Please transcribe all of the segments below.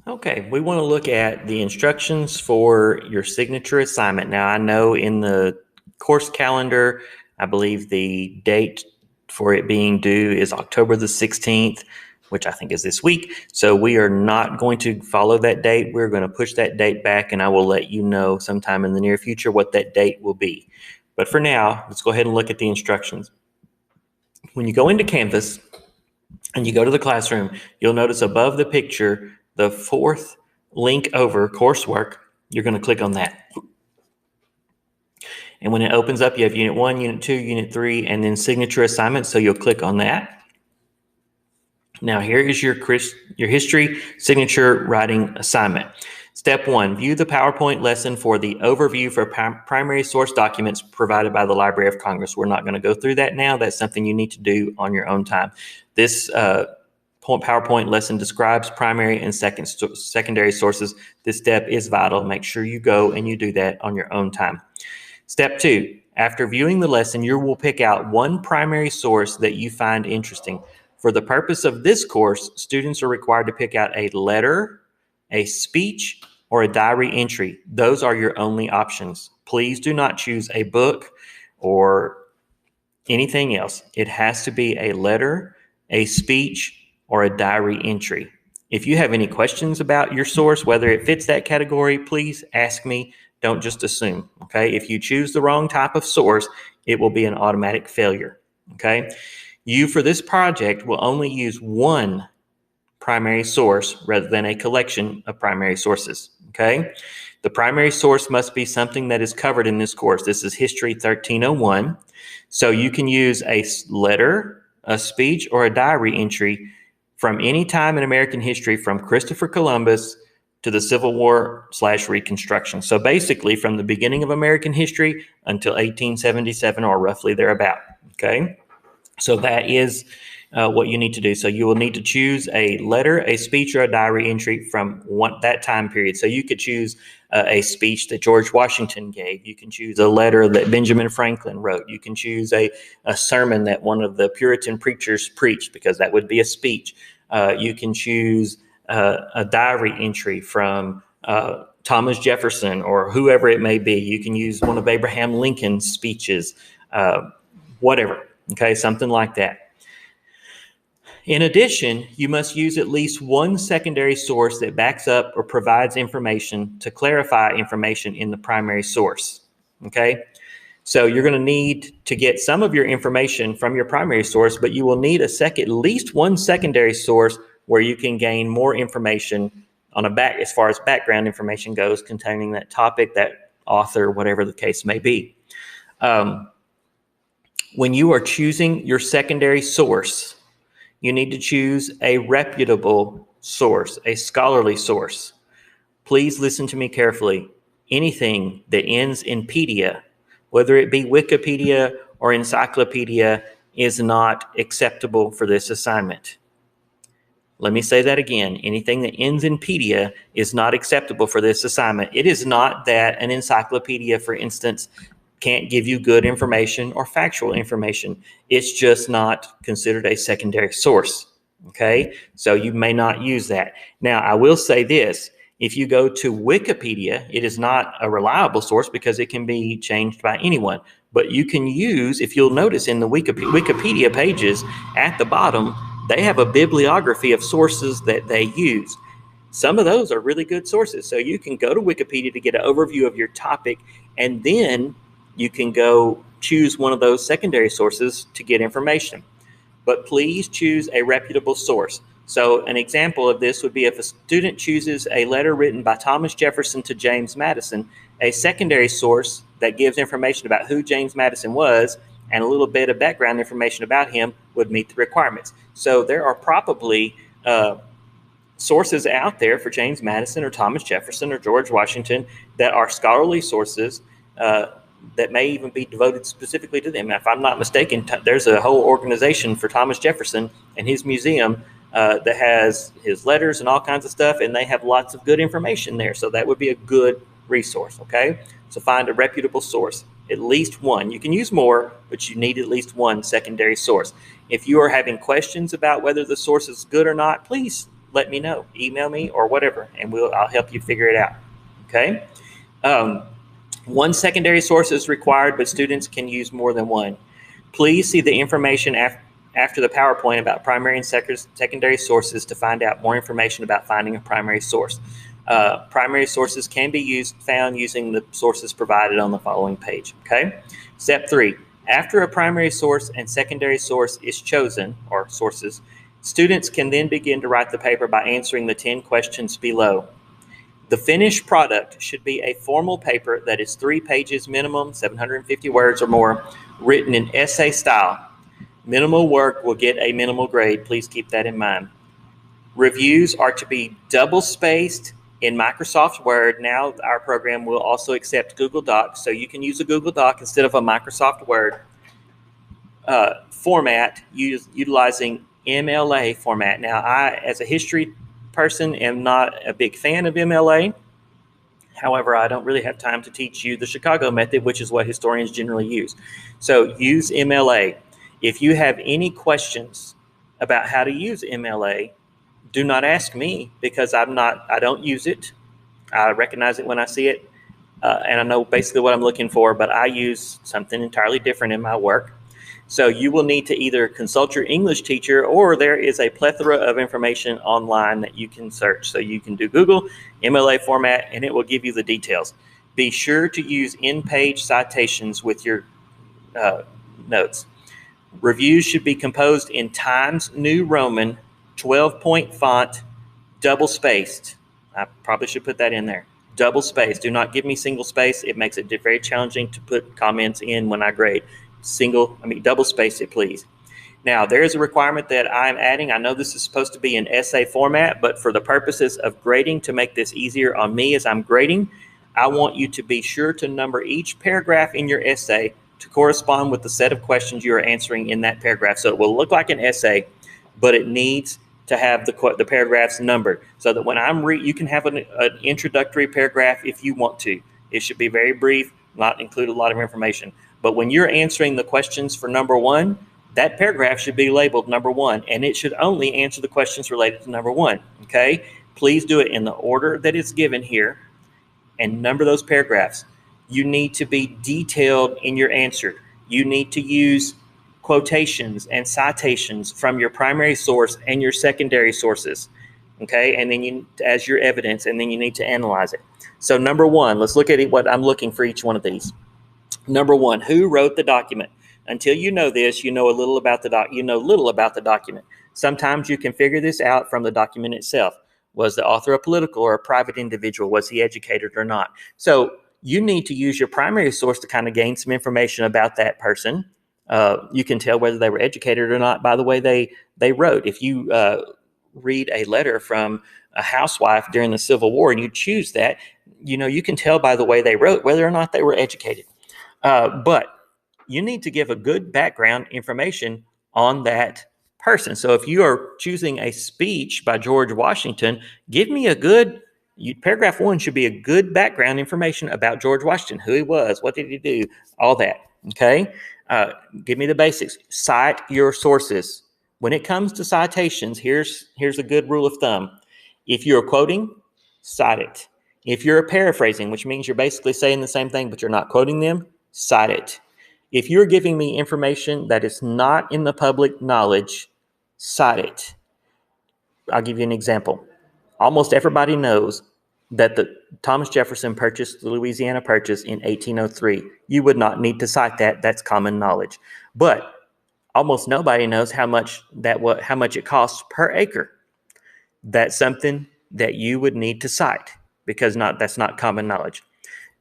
Okay, we want to look at the instructions for your signature assignment. Now, I know in the course calendar, I believe the date for it being due is October the 16th, which I think is this week. So we are not going to follow that date. We're going to push that date back, and I will let you know sometime in the near future what that date will be. But for now, let's go ahead and look at the instructions. When you go into Canvas and you go to the classroom, you'll notice above the picture, the fourth link over coursework, you're going to click on that. And when it opens up, you have Unit 1, Unit 2, Unit 3, and then Signature Assignments, so you'll click on that. Now here is your history signature writing assignment. Step 1, view the PowerPoint lesson for the overview for primary source documents provided by the Library of Congress. We're not going to go through that now. That's something you need to do on your own time. This PowerPoint lesson describes primary and secondary sources. This step is vital. Make sure you go and you do that on your own time. Step 2, after viewing the lesson, you will pick out one primary source that you find interesting. For the purpose of this course, students are required to pick out a letter, a speech, or a diary entry. Those are your only options. Please do not choose a book or anything else. It has to be a letter, a speech, or a diary entry. If you have any questions about your source, whether it fits that category, please ask me. Don't just assume, okay? If you choose the wrong type of source, it will be an automatic failure, okay? You, for this project, will only use one primary source rather than a collection of primary sources, okay? The primary source must be something that is covered in this course. This is History 1301. So you can use a letter, a speech, or a diary entry from any time in American history from Christopher Columbus to the Civil War/Reconstruction. So basically from the beginning of American history until 1877 or roughly thereabout, okay? So that is what you need to do. So you will need to choose a letter, a speech, or a diary entry from that time period. So you could choose a speech that George Washington gave. You can choose a letter that Benjamin Franklin wrote. You can choose a sermon that one of the Puritan preachers preached, because that would be a speech. You can choose a diary entry from Thomas Jefferson or whoever it may be. You can use one of Abraham Lincoln's speeches, whatever, okay, something like that. In addition, you must use at least one secondary source that backs up or provides information to clarify information in the primary source, okay? So you're going to need to get some of your information from your primary source, but you will need at least one secondary source where you can gain more information as far as background information goes, containing that topic, that author, whatever the case may be. When you are choosing your secondary source, you need to choose a reputable source, a scholarly source. Please listen to me carefully. Anything that ends in pedia, whether it be Wikipedia or encyclopedia, is not acceptable for this assignment. Let me say that again. Anything that ends in pedia is not acceptable for this assignment. It is not that an encyclopedia, for instance, can't give you good information or factual information. It's just not considered a secondary source, okay? So you may not use that. Now, I will say this. If you go to Wikipedia, it is not a reliable source because it can be changed by anyone. But you can use, if you'll notice in the Wikipedia pages at the bottom, they have a bibliography of sources that they use. Some of those are really good sources. So you can go to Wikipedia to get an overview of your topic, and then you can go choose one of those secondary sources to get information. But please choose a reputable source. So an example of this would be if a student chooses a letter written by Thomas Jefferson to James Madison, a secondary source that gives information about who James Madison was and a little bit of background information about him would meet the requirements. So there are probably sources out there for James Madison or Thomas Jefferson or George Washington that are scholarly sources that may even be devoted specifically to them. If I'm not mistaken, there's a whole organization for Thomas Jefferson and his museum that has his letters and all kinds of stuff, and they have lots of good information there. So that would be a good resource, okay? So find a reputable source, at least one. You can use more, but you need at least one secondary source. If you are having questions about whether the source is good or not, please let me know. Email me or whatever, and I'll help you figure it out. Okay. Um, One secondary source is required, but students can use more than one. Please see the information after the PowerPoint about primary and secondary sources to find out more information about finding a primary source. Primary sources can be found using the sources provided on the following page. Okay. Step 3. After a primary source and secondary source is chosen, or sources, students can then begin to write the paper by answering the 10 questions below. The finished product should be a formal paper that is 3 pages minimum, 750 words or more, written in essay style. Minimal work will get a minimal grade. Please keep that in mind. Reviews are to be double-spaced in Microsoft Word. Now our program will also accept Google Docs, so you can use a Google Doc instead of a Microsoft Word format utilizing MLA format. Now, I, as a history person, am not a big fan of MLA. However, I don't really have time to teach you the Chicago method, which is what historians generally use. So use MLA. If you have any questions about how to use MLA, do not ask me, because I don't use it. I recognize it when I see it, and I know basically what I'm looking for, but I use something entirely different in my work. So you will need to either consult your English teacher, or there is a plethora of information online that you can search. So you can do Google MLA format, and it will give you the details. Be sure to use in-page citations with your notes. Reviews should be composed in Times New Roman, 12-point font, double-spaced. I probably should put that in there. Double-spaced. Do not give me single space. It makes it very challenging to put comments in when I grade. Double-space it, please. Now, there is a requirement that I'm adding. I know this is supposed to be in essay format, but for the purposes of grading, to make this easier on me as I'm grading, I want you to be sure to number each paragraph in your essay to correspond with the set of questions you are answering in that paragraph. So it will look like an essay, but it needs to have the paragraphs numbered, so that when you can have an introductory paragraph if you want to. It should be very brief, not include a lot of information. But when you're answering the questions for number 1, that paragraph should be labeled number 1, and it should only answer the questions related to number 1. Okay? Please do it in the order that is given here and number those paragraphs. You need to be detailed in your answer. You need to use quotations and citations from your primary source and your secondary sources. Okay? And then as your evidence, and then you need to analyze it. So number 1, let's look at what I'm looking for each one of these. Number 1, who wrote the document? Until you know this, you know little about the document. Sometimes you can figure this out from the document itself. Was the author a political or a private individual? Was he educated or not? So you need to use your primary source to kind of gain some information about that person. You can tell whether they were educated or not by the way they wrote. If you read a letter from a housewife during the Civil War and you choose that, you can tell by the way they wrote whether or not they were educated. But you need to give a good background information on that person. So if you are choosing a speech by George Washington, give me paragraph 1 should be a good background information about George Washington, who he was, what did he do, all that. Okay? Give me the basics. Cite your sources. When it comes to citations, here's a good rule of thumb. If you're quoting, cite it. If you're paraphrasing, which means you're basically saying the same thing, but you're not quoting them, cite it. If you're giving me information that is not in the public knowledge, cite it. I'll give you an example. Almost everybody knows that Thomas Jefferson purchased the Louisiana Purchase in 1803. You would not need to cite that. That's common knowledge. But almost nobody knows how much it costs per acre. That's something that you would need to cite, because that's not common knowledge.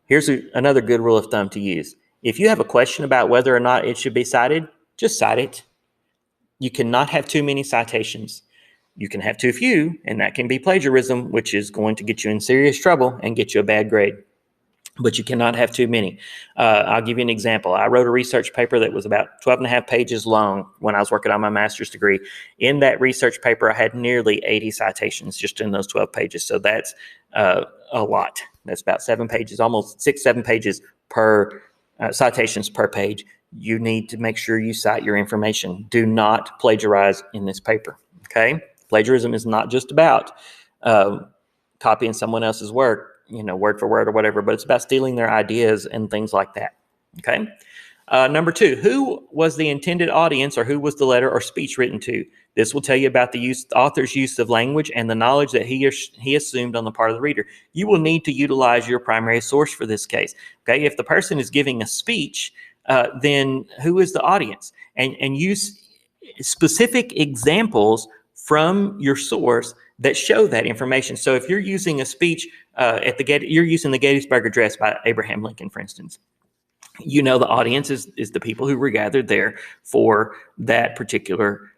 Here's another good rule of thumb to use. If you have a question about whether or not it should be cited, just cite it. You cannot have too many citations. You can have too few, and that can be plagiarism, which is going to get you in serious trouble and get you a bad grade. But you cannot have too many. I'll give you an example. I wrote a research paper that was about 12 and a half pages long when I was working on my master's degree. In that research paper, I had nearly 80 citations just in those 12 pages. So that's a lot. That's about 7 pages, almost 6-7 pages per citations per page. You need to make sure you cite your information. Do not plagiarize in this paper. Okay? Plagiarism is not just about copying someone else's work, word for word or whatever, but it's about stealing their ideas and things like that. Okay. Number 2, who was the intended audience, or who was the letter or speech written to? This will tell you about the author's use of language and the knowledge that he assumed on the part of the reader. You will need to utilize your primary source for this case. Okay, if the person is giving a speech, then who is the audience? And use specific examples from your source that show that information. So if you're using a speech you're using the Gettysburg Address by Abraham Lincoln, for instance. The audience is the people who were gathered there for that particular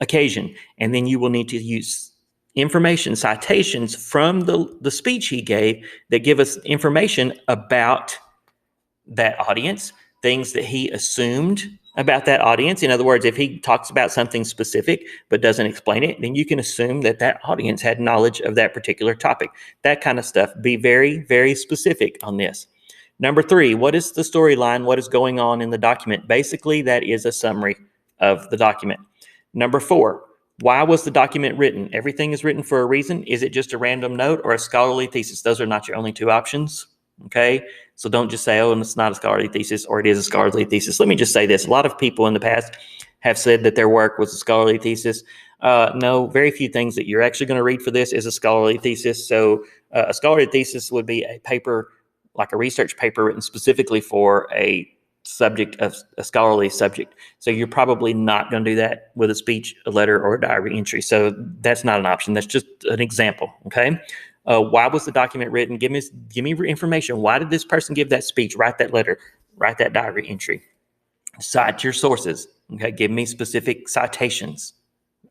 occasion. And then you will need to use information, citations from the speech he gave that give us information about that audience, things that he assumed about that audience. In other words, if he talks about something specific but doesn't explain it, then you can assume that that audience had knowledge of that particular topic. That kind of stuff. Be very, very specific on this. Number 3, what is the storyline? What is going on in the document? Basically, that is a summary of the document. Number 4, why was the document written? Everything is written for a reason. Is it just a random note or a scholarly thesis? Those are not your only 2 options. Okay, so don't just say, oh, and it's not a scholarly thesis, or it is a scholarly thesis. Let me just say this. A lot of people in the past have said that their work was a scholarly thesis. No, very few things that you're actually going to read for this is a scholarly thesis. So a scholarly thesis would be a paper, like a research paper written specifically for a subject, of a scholarly subject. So you're probably not going to do that with a speech, a letter, or a diary entry. So that's not an option. That's just an example. Okay. Why was the document written? Give me information. Why did this person give that speech? Write that letter. Write that diary entry. Cite your sources. Okay. Give me specific citations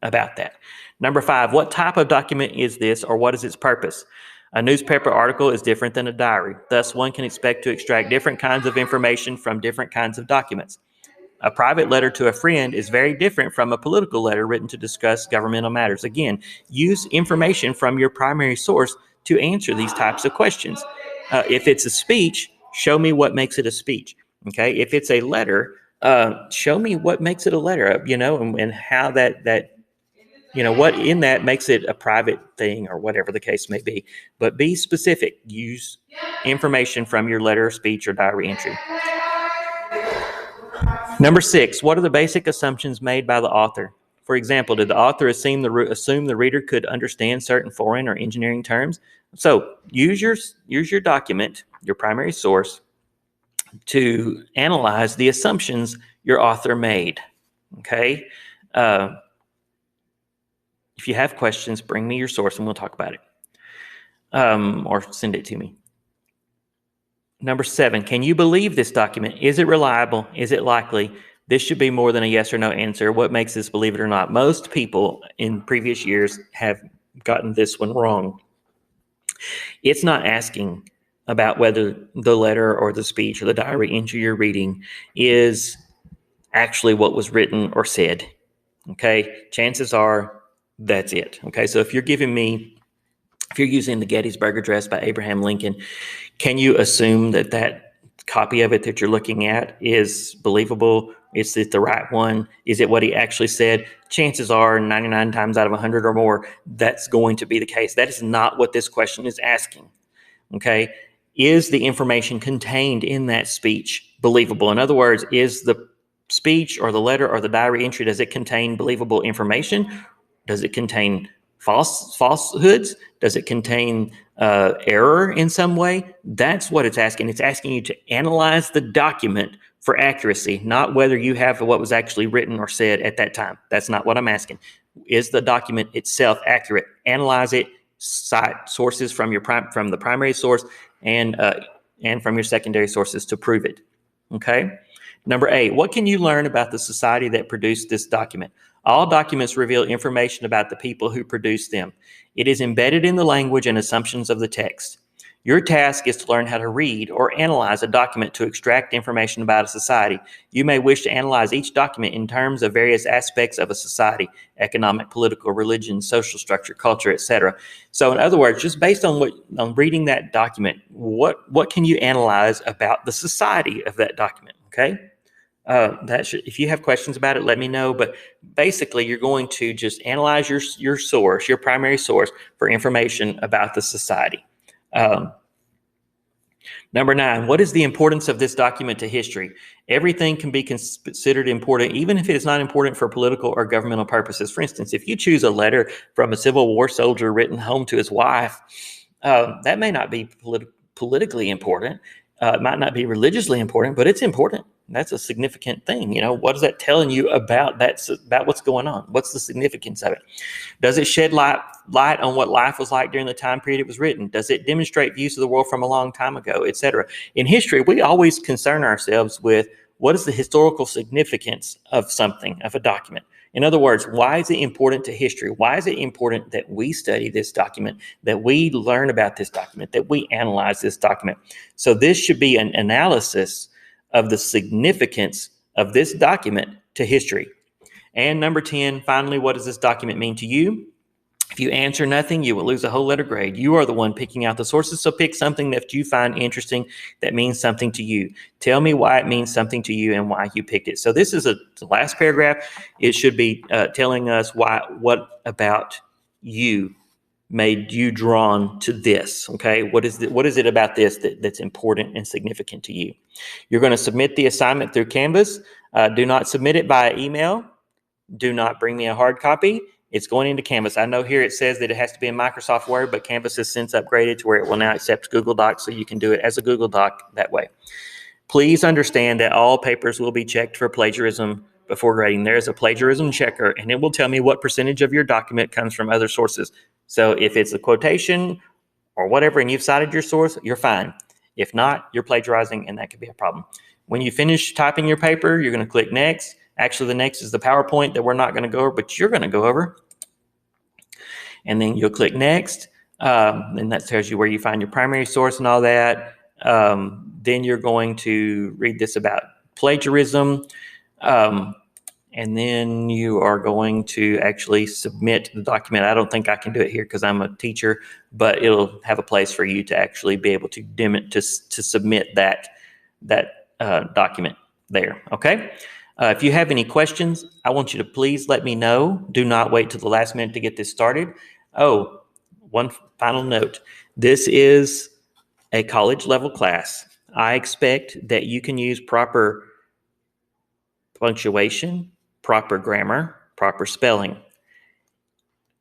about that. Number 5, what type of document is this, or what is its purpose? A newspaper article is different than a diary. Thus, one can expect to extract different kinds of information from different kinds of documents. A private letter to a friend is very different from a political letter written to discuss governmental matters. Again, use information from your primary source to answer these types of questions. If it's a speech, show me what makes it a speech. Okay. If it's a letter, show me what makes it a letter, and how that what in that makes it a private thing, or whatever the case may be. But be specific. Use information from your letter, speech, or diary entry. Number 6, what are the basic assumptions made by the author? For example, did the author assume the reader could understand certain foreign or engineering terms? So use your document, your primary source, to analyze the assumptions your author made. Okay? If you have questions, bring me your source and we'll talk about it. Or send it to me. Number 7, can you believe this document? Is it reliable? Is it likely? This should be more than a yes or no answer. What makes this believe it or not? Most people in previous years have gotten this one wrong. It's not asking about whether the letter or the speech or the diary entry you're reading is actually what was written or said. Okay, chances are that's it. Okay, so if you're using the Gettysburg Address by Abraham Lincoln, can you assume that copy of it that you're looking at is believable? Is it the right one? Is it what he actually said? Chances are 99 times out of 100 or more, that's going to be the case. That is not what this question is asking. Okay, is the information contained in that speech believable? In other words, is the speech or the letter or the diary entry, does it contain believable information? Does it contain falsehoods? Does it contain error in some way? That's what it's asking. It's asking you to analyze the document for accuracy, not whether you have what was actually written or said at that time. That's not what I'm asking. Is the document itself accurate? Analyze it. Cite sources from the primary source and from your secondary sources to prove it. Okay. Number 8, what can you learn about the society that produced this document? All documents reveal information about the people who produced them. It is embedded in the language and assumptions of the text. Your task is to learn how to read or analyze a document to extract information about a society. You may wish to analyze each document in terms of various aspects of a society: economic, political, religion, social structure, culture, etc. So in other words, just based on reading that document, what can you analyze about the society of that document? Okay. If you have questions about it, let me know. But basically, you're going to just analyze your source, your primary source, for information about the society. Number 9, what is the importance of this document to history? Everything can be considered important, even if it is not important for political or governmental purposes. For instance, if you choose a letter from a Civil War soldier written home to his wife, that may not be politically important. It might not be religiously important, but it's important. That's a significant thing. What is that telling you about what's going on? What's the significance of it? Does it shed light on what life was like during the time period it was written? Does it demonstrate views of the world from a long time ago, etc.? In history, we always concern ourselves with what is the historical significance of something, of a document. In other words, why is it important to history? Why is it important that we study this document, that we learn about this document, that we analyze this document? So this should be an analysis of the significance of this document to history. And number 10, finally, what does this document mean to you? If you answer nothing, you will lose a whole letter grade. You are the one picking out the sources, so pick something that you find interesting that means something to you. Tell me why it means something to you and why you picked it. So this is the last paragraph. It should be telling us what about you made you drawn to this, okay? What is it about this that's important and significant to you? You're going to submit the assignment through Canvas. Do not submit it via email. Do not bring me a hard copy. It's going into Canvas. I know here it says that it has to be in Microsoft Word, but Canvas has since upgraded to where it will now accept Google Docs, so you can do it as a Google Doc that way. Please understand that all papers will be checked for plagiarism before grading. There is a plagiarism checker, and it will tell me what percentage of your document comes from other sources. So if it's a quotation or whatever, and you've cited your source, you're fine. If not, you're plagiarizing, and that could be a problem. When you finish typing your paper, you're going to click Next. Actually, the next is the PowerPoint that we're not going to go over, but you're going to go over. And then you'll click Next. And that tells you where you find your primary source and all that. Then you're going to read this about plagiarism. And then you are going to actually submit the document. I don't think I can do it here because I'm a teacher, but it'll have a place for you to actually be able to submit that document there. Okay. If you have any questions, I want you to please let me know. Do not wait till the last minute to get this started. Oh, one final note. This is a college level class. I expect that you can use proper punctuation, proper grammar, proper spelling.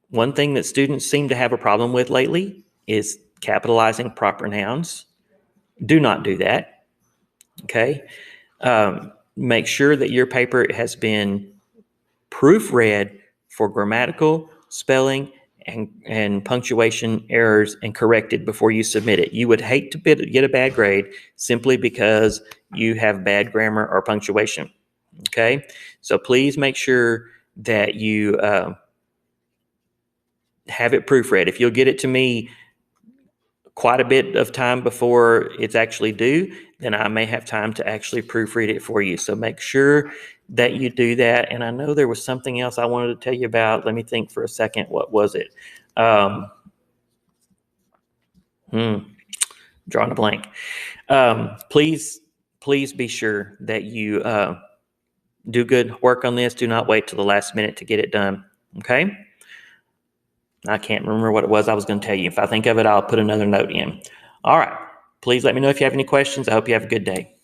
One thing that students seem to have a problem with lately is capitalizing proper nouns. Do not do that. Okay. Make sure that your paper has been proofread for grammatical, spelling, and punctuation errors and corrected before you submit it. You would hate to get a bad grade simply because you have bad grammar or punctuation. Okay? So please make sure that you have it proofread. If you'll get it to me quite a bit of time before it's actually due, then I may have time to actually proofread it for you. So make sure that you do that. And I know there was something else I wanted to tell you about. Let me think for a second. What was it? Drawing a blank. Please be sure that you do good work on this. Do not wait till the last minute to get it done. Okay? I can't remember what it was I was going to tell you. If I think of it, I'll put another note in. All right. Please let me know if you have any questions. I hope you have a good day.